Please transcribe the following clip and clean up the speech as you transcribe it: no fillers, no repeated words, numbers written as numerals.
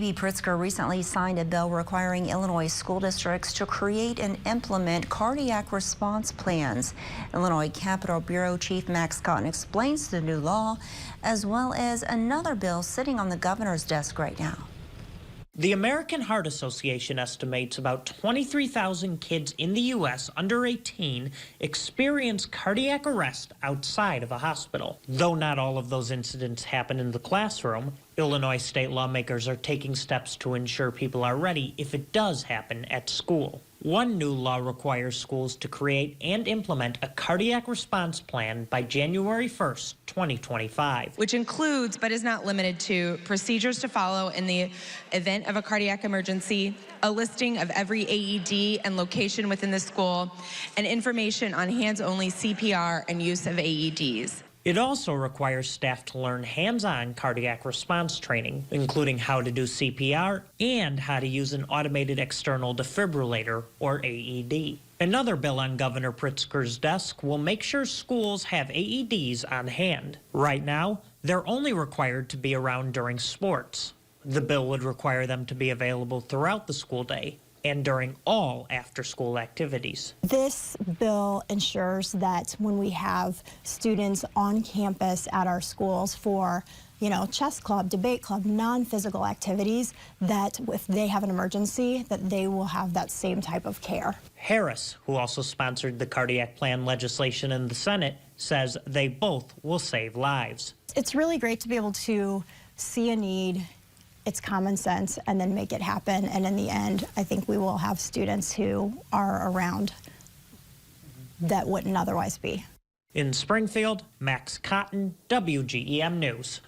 Pritzker recently signed a bill requiring Illinois school districts to create and implement cardiac response plans. Illinois Capitol Bureau Chief Max Cotton explains the new law, as well as another bill sitting on the governor's desk right now. The American Heart Association estimates about 23,000 kids in the U.S. under 18 experience cardiac arrest outside of a hospital. Though not all of those incidents happen in the classroom, Illinois state lawmakers are taking steps to ensure people are ready if it does happen at school. One new law requires schools to create and implement a cardiac response plan by January 1st, 2025. Which includes, but is not limited to, procedures to follow in the event of a cardiac emergency, a listing of every AED and location within the school, and information on hands-only CPR and use of AEDs. It also requires staff to learn hands-on cardiac response training, including how to do CPR and how to use an automated external defibrillator, or AED. Another bill on Governor Pritzker's desk will make sure schools have AEDs on hand. Right now, they're only required to be around during sports. The bill would require them to be available throughout the school day and during all after-school activities. This bill ensures that when we have students on campus at our schools for, chess club, debate club, non-physical activities, that if they have an emergency, that they will have that same type of care. Harris, who also sponsored the cardiac plan legislation in the Senate, says they both will save lives. It's really great to be able to see a need, it's common sense, and then make it happen. And in the end, I think we will have students who are around that wouldn't otherwise be. In Springfield, Max Cotton, WGEM News.